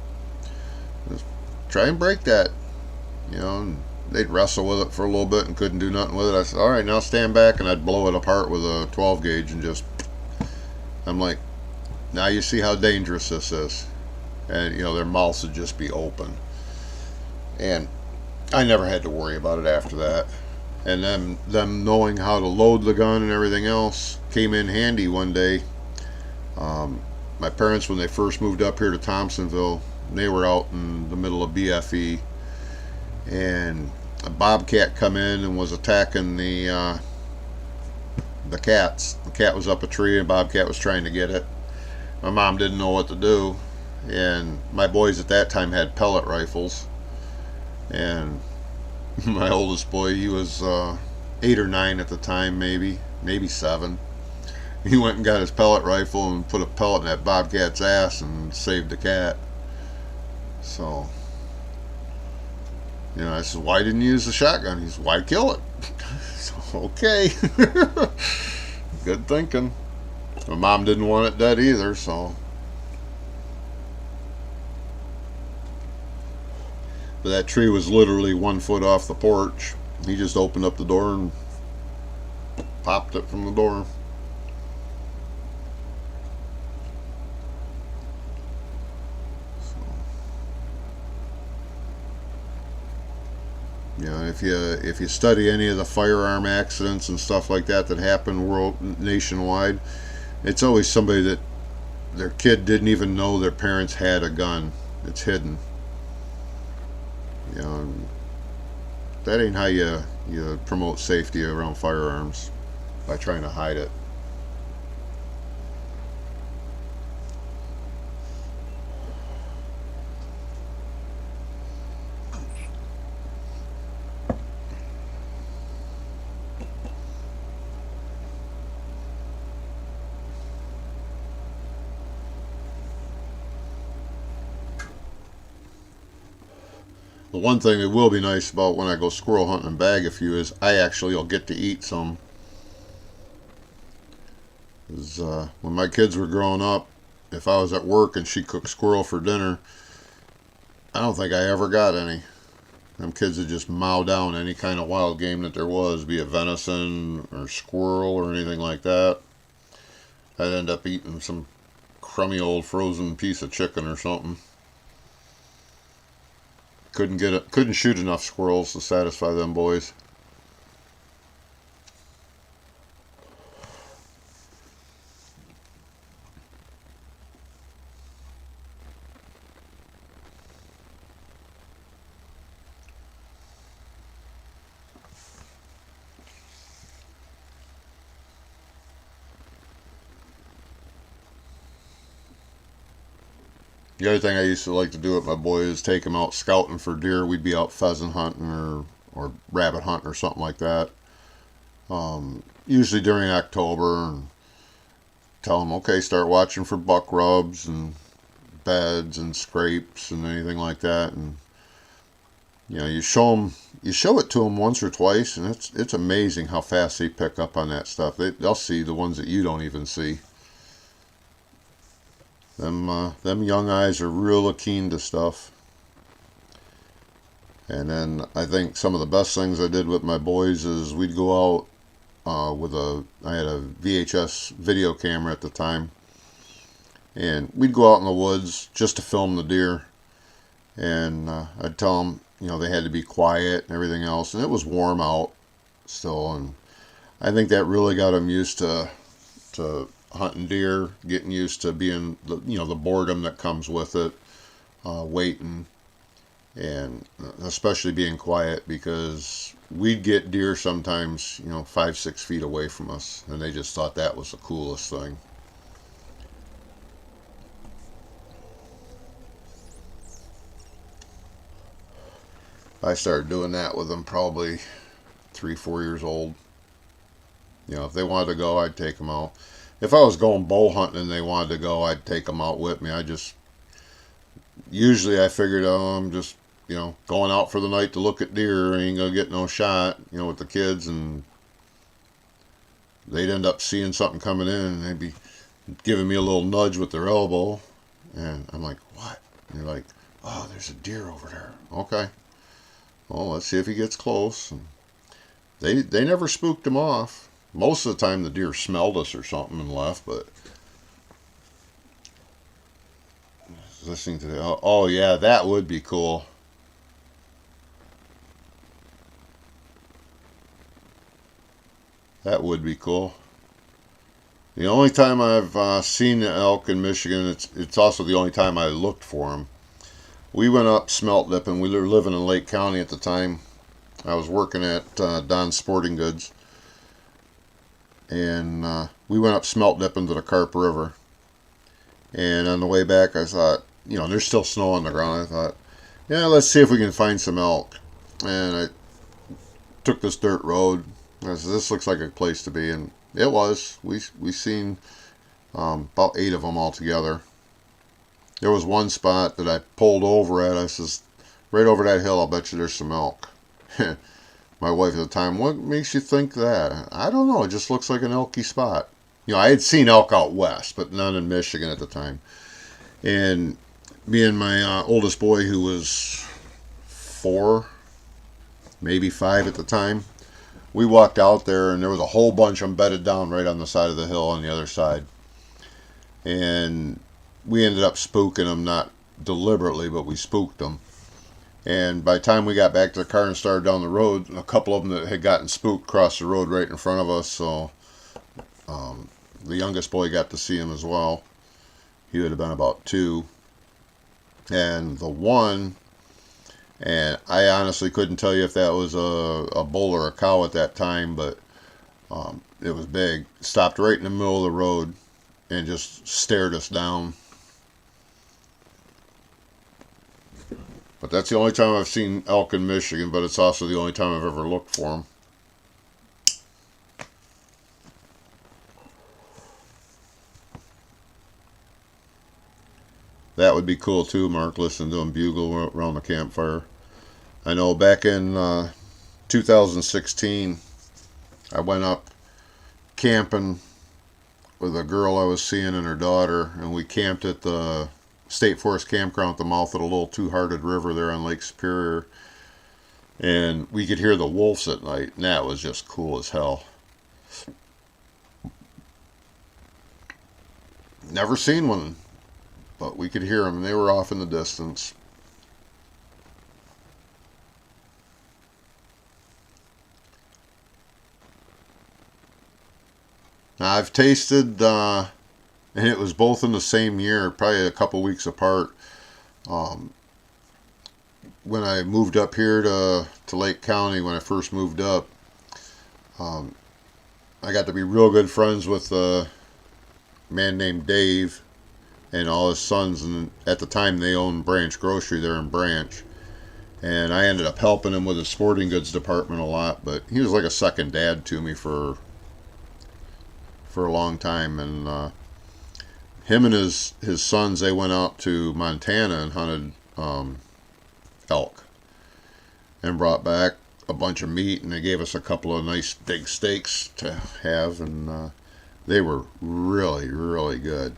Just try and break that, you know. And they'd wrestle with it for a little bit and couldn't do nothing with it. I said, all right, now stand back, and I'd blow it apart with a 12 gauge and just, I'm like, now you see how dangerous this is. And, you know, their mouths would just be open. And I never had to worry about it after that. And then them knowing how to load the gun and everything else came in handy one day. My parents, when they first moved up here to Thompsonville, they were out in the middle of BFE, and a bobcat come in and was attacking the cats. The cat was up a tree and bobcat was trying to get it. My mom didn't know what to do, and my boys at that time had pellet rifles, and my oldest boy, he was 8 or 9 at the time, maybe 7. He went and got his pellet rifle and put a pellet in that bobcat's ass and saved the cat. So, you know, I said, why didn't you use the shotgun? He said, why kill it? So, okay. Good thinking. My mom didn't want it dead either, so. But that tree was literally 1 foot off the porch. He just opened up the door and popped it from the door. You know, if you study any of the firearm accidents and stuff like that that happen nationwide, it's always somebody that their kid didn't even know their parents had a gun. It's hidden. You know, that ain't how you promote safety around firearms, by trying to hide it. The one thing that will be nice about when I go squirrel hunting and bag a few is I actually will get to eat some. Because when my kids were growing up, if I was at work and she cooked squirrel for dinner, I don't think I ever got any. Them kids would just mow down any kind of wild game that there was, be it venison or squirrel or anything like that. I'd end up eating some crummy old frozen piece of chicken or something. Couldn't shoot enough squirrels to satisfy them boys. The other thing I used to like to do with my boys is take them out scouting for deer. We'd be out pheasant hunting or rabbit hunting or something like that. Usually during October, and tell them, okay, start watching for buck rubs and beds and scrapes and anything like that. And you know, you show it to them once or twice, and it's amazing how fast they pick up on that stuff. They'll see the ones that you don't even see. Them young eyes are real keen to stuff. And then I think some of the best things I did with my boys is we'd go out I had a VHS video camera at the time, and we'd go out in the woods just to film the deer. And I'd tell them, you know, they had to be quiet and everything else. And it was warm out still, and I think that really got them used to hunting deer, getting used to being the boredom that comes with it, waiting, and especially being quiet, because we'd get deer sometimes 5-6 feet away from us, and they just thought that was the coolest thing. I started doing that with them probably 3-4 years old. If they wanted to go, I'd take them out. If I was going bow hunting and they wanted to go, I'd take them out with me. Usually I figured, I'm just going out for the night to look at deer. I ain't gonna get no shot, with the kids, and they'd end up seeing something coming in, and they'd be giving me a little nudge with their elbow, and I'm like, what? And they're like, oh, there's a deer over there. Okay, well, let's see if he gets close. And they never spooked him off. Most of the time, the deer smelled us or something and left, but listening to the, oh yeah, that would be cool. That would be cool. The only time I've seen the elk in Michigan, it's also the only time I looked for them. We went up smelt dipping. We were living in Lake County at the time. I was working at Don's Sporting Goods, and we went up smelt dipping to the Carp River. And on the way back, I thought, there's still snow on the ground. I thought, yeah, let's see if we can find some elk. And I took this dirt road. I said, this looks like a place to be, and it was. We seen about 8 of them all together. There was one spot that I pulled over at. I says, right over that hill, I'll bet you there's some elk. My wife at the time, what makes you think that? I don't know. It just looks like an elky spot. I had seen elk out west, but none in Michigan at the time. And me and my oldest boy, who was 4, maybe 5 at the time, we walked out there, and there was a whole bunch of them bedded down right on the side of the hill on the other side. And we ended up spooking them, not deliberately, but we spooked them. And by the time we got back to the car and started down the road, a couple of them that had gotten spooked crossed the road right in front of us. So the youngest boy got to see him as well. He would have been about 2. And the one, and I honestly couldn't tell you if that was a bull or a cow at that time, but it was big. Stopped right in the middle of the road and just stared us down. But that's the only time I've seen elk in Michigan, but it's also the only time I've ever looked for them. That would be cool too, Mark, listening to them bugle around the campfire. I know back in 2016, I went up camping with a girl I was seeing and her daughter, and we camped at the State Forest Campground at the mouth of the little Two-Hearted River there on Lake Superior. And we could hear the wolves at night, and that was just cool as hell. Never seen one, but we could hear them, and they were off in the distance. Now, I've tasted, and it was both in the same year, probably a couple weeks apart. When I moved up here to Lake County, when I first moved up, I got to be real good friends with a man named Dave and all his sons, and at the time they owned Branch Grocery there in Branch, and I ended up helping him with his sporting goods department a lot, but he was like a second dad to me for a long time. And him and his sons, they went out to Montana and hunted elk and brought back a bunch of meat, and they gave us a couple of nice big steaks to have, and they were really, really good.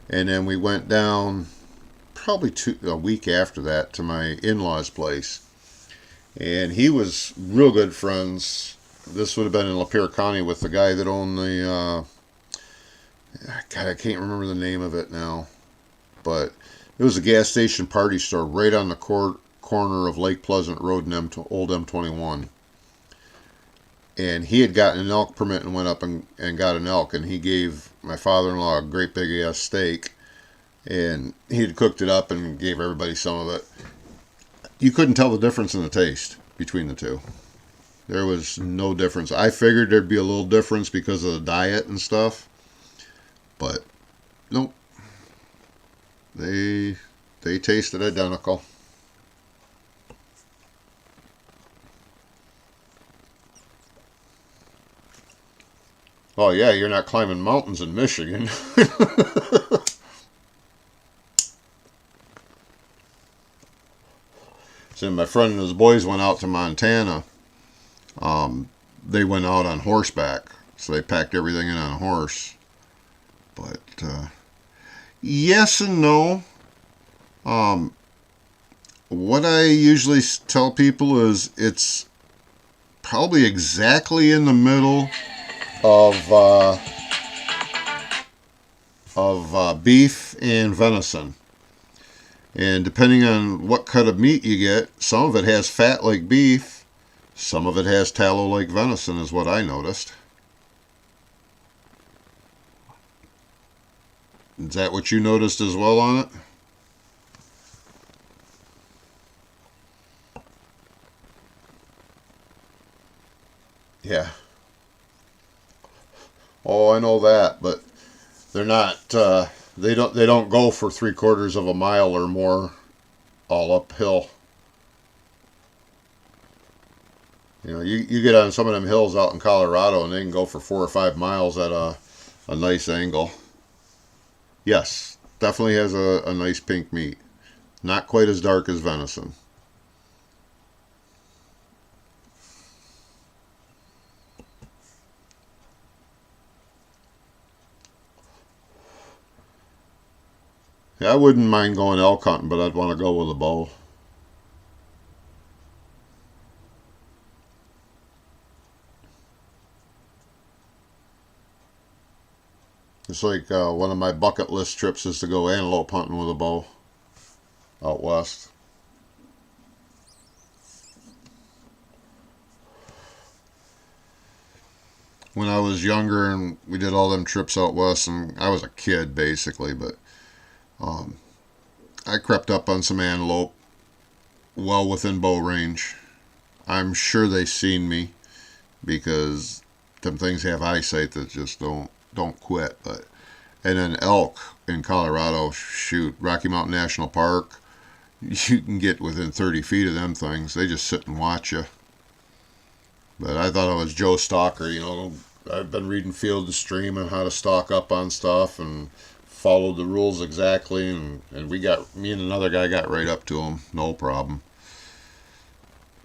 And then we went down probably a week after that to my in-laws' place, and he was real good friends. This would have been in Lapeer County with the guy that owned the God, I can't remember the name of it now, but it was a gas station party store right on the corner of Lake Pleasant Road and old M21. And he had gotten an elk permit and went up and got an elk, and he gave my father-in-law a great big ass steak, and he had cooked it up and gave everybody some of it. You couldn't tell the difference in the taste between the two. There was no difference. I figured there'd be a little difference because of the diet and stuff, but nope. They tasted identical. Oh yeah, you're not climbing mountains in Michigan. So my friend and his boys went out to Montana. They went out on horseback, so they packed everything in on a horse. But yes and no. Um, what I usually tell people is it's probably exactly in the middle of beef and venison. And depending on what cut of meat you get, some of it has fat like beef, some of it has tallow like venison, is what I noticed. Is that what you noticed as well on it? Yeah. Oh, I know that, but they're not. They don't go for 3/4 of a mile or more all uphill. You get on some of them hills out in Colorado and they can go for 4 or 5 miles at a nice angle. Yes, definitely has a nice pink meat. Not quite as dark as venison. Yeah, I wouldn't mind going elk hunting, but I'd want to go with a bow. It's like one of my bucket list trips is to go antelope hunting with a bow out west. When I was younger and we did all them trips out west, and I was a kid basically, but um, I crept up on some antelope well within bow range. I'm sure they seen me because them things have eyesight that just don't quit. But and then elk in Colorado, shoot, Rocky Mountain National Park, you can get within 30 feet of them things. They just sit and watch you. But I thought I was Joe Stalker. I've been reading Field and Stream on how to stock up on stuff and followed the rules exactly. And me and another guy got right up to them, no problem.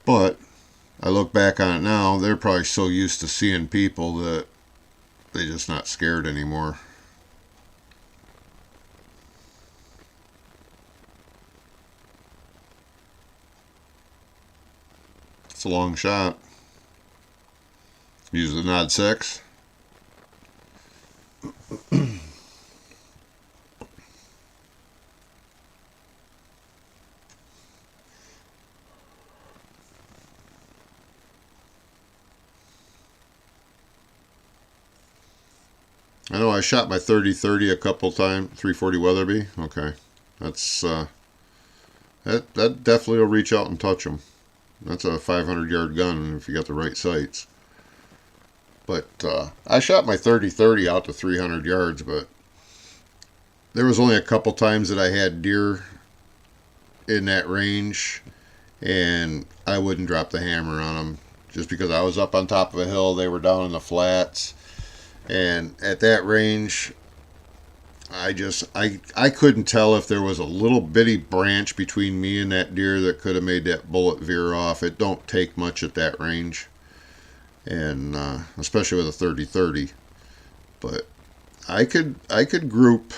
But I look back on it now, they're probably so used to seeing people that they're just not scared anymore. It's a long shot. Use the Nod 6. I know I shot my 30-30 a couple times, 340 Weatherby. Okay, that's that definitely will reach out and touch them. That's a 500-yard gun if you got the right sights. But I shot my 30-30 out to 300 yards, but there was only a couple times that I had deer in that range, and I wouldn't drop the hammer on them just because I was up on top of a hill. They were down in the flats, and at that range, I couldn't tell if there was a little bitty branch between me and that deer that could have made that bullet veer off. It don't take much at that range, and especially with a 30-30. But I could group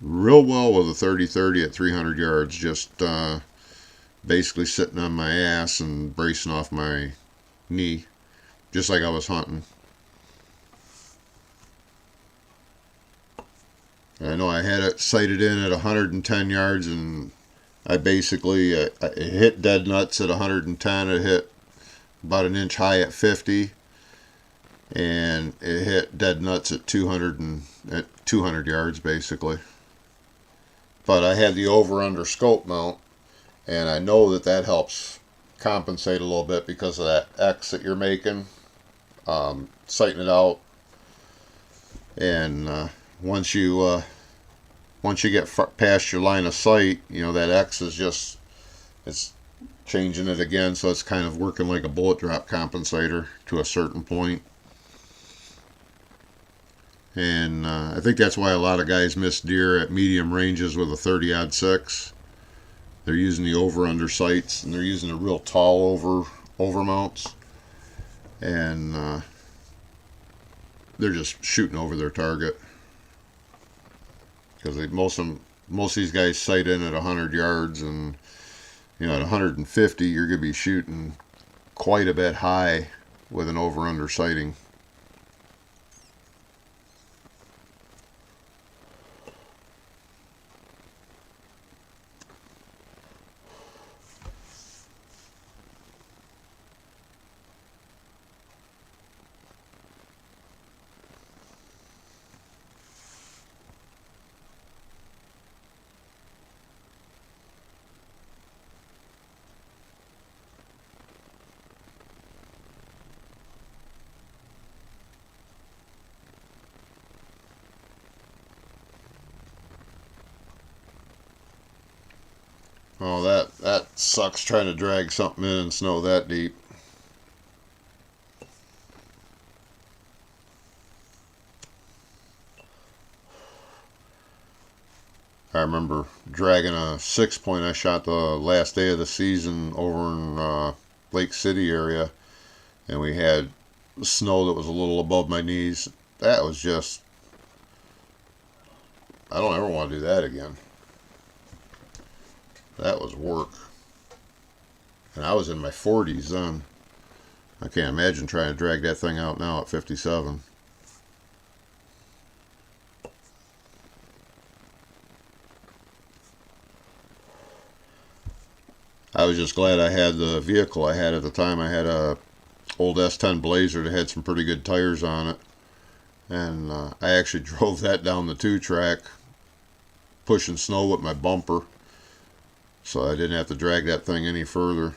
real well with a 30-30 at 300 yards, just basically sitting on my ass and bracing off my knee, just like I was hunting. I know I had it sighted in at 110 yards, and I basically I hit dead nuts at 110. It hit about an inch high at 50, and it hit dead nuts at 200 yards basically. But I had the over/under scope mount, and I know that helps compensate a little bit because of that X that you're making, sighting it out, and once you get past your line of sight, that X it's changing it again, so it's kind of working like a bullet drop compensator to a certain point. And I think that's why a lot of guys miss deer at medium ranges with a 30-06, They're using the over-under sights, and they're using the real tall over mounts, and they're just shooting over their target because most of these guys sight in at 100 yards, and at 150 you're going to be shooting quite a bit high with an over-under sighting. Oh, that sucks trying to drag something in snow that deep. I remember dragging a 6-point I shot the last day of the season over in Lake City area, and we had snow that was a little above my knees. That was just, I don't ever want to do that again. That was work. And I was in my 40s then. I can't imagine trying to drag that thing out now at 57. I was just glad I had the vehicle I had at the time. I had a old S10 Blazer that had some pretty good tires on it. And I actually drove that down the 2-track, pushing snow with my bumper. So I didn't have to drag that thing any further.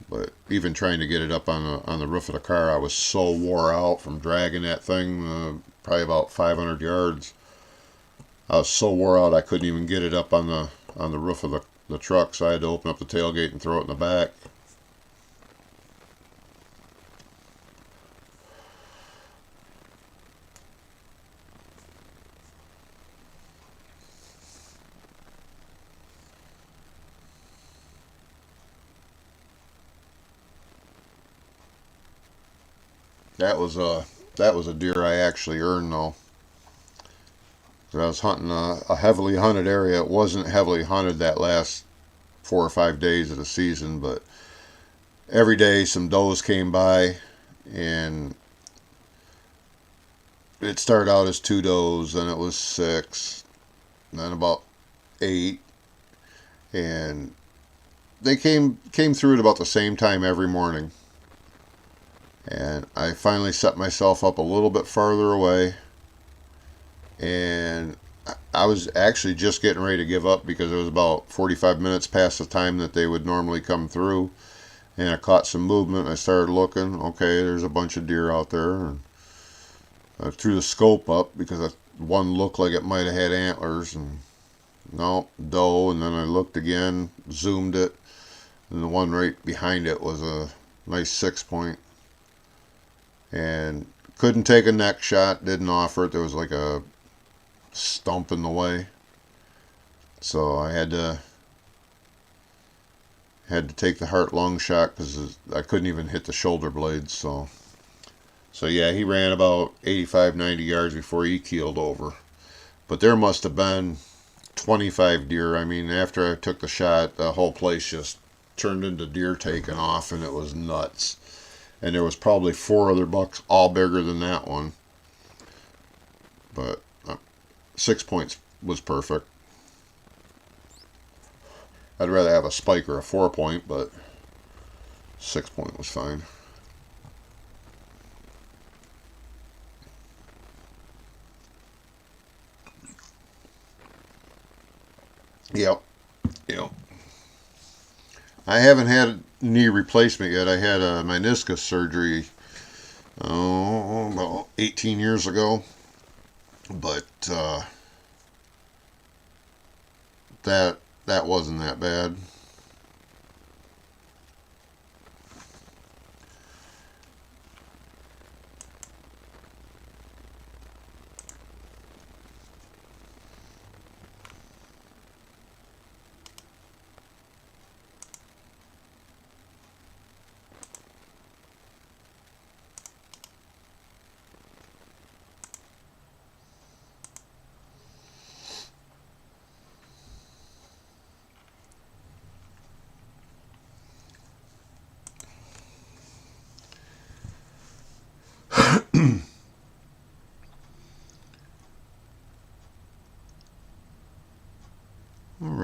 But even trying to get it up on the roof of the car, I was so wore out from dragging that thing probably about 500 yards. I was so wore out I couldn't even get it up on the roof of the truck, so I had to open up the tailgate and throw it in the back. That was a deer I actually earned though. I was hunting a heavily hunted area. It wasn't heavily hunted that last 4 or 5 days of the season, but every day some does came by, and it started out as 2 does, then it was 6, then about 8, and they came through at about the same time every morning. And I finally set myself up a little bit farther away, and I was actually just getting ready to give up because it was about 45 minutes past the time that they would normally come through, and I caught some movement. I started looking. Okay, there's a bunch of deer out there, and I threw the scope up because one looked like it might have had antlers, and no, doe. And then I looked again, zoomed it, and the one right behind it was a nice 6-point. And couldn't take a neck shot, didn't offer it. There was like a stump in the way, so I had to take the heart lung shot because I couldn't even hit the shoulder blades. So yeah, he ran about 85-90 yards before he keeled over. But there must have been 25 deer. I mean, after I took the shot, the whole place just turned into deer taking off, and it was nuts. And there was probably 4 other bucks, all bigger than that one. But 6 points was perfect. I'd rather have a spike or a 4-point, but 6-point was fine. Yep. I haven't had knee replacement yet. I had a meniscus surgery about 18 years ago, but that wasn't that bad.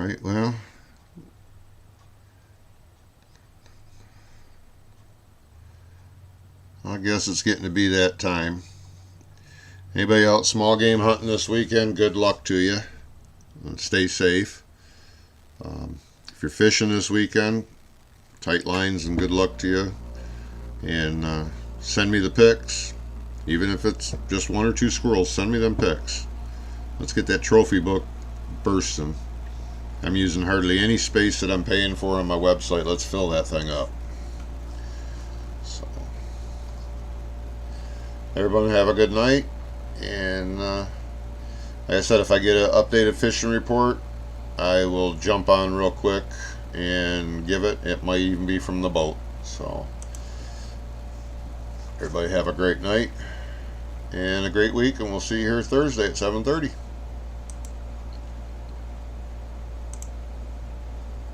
right, well, I guess it's getting to be that time. Anybody out small game hunting this weekend, good luck to you. Stay safe. If you're fishing this weekend, tight lines and good luck to you. And send me the pics. Even if it's just 1 or 2 squirrels, send me them pics. Let's get that trophy book bursting. I'm using hardly any space that I'm paying for on my website. Let's fill that thing up. So, everybody have a good night. And like I said, if I get an updated fishing report, I will jump on real quick and give it. It might even be from the boat. So, everybody have a great night and a great week, and we'll see you here Thursday at 7:30.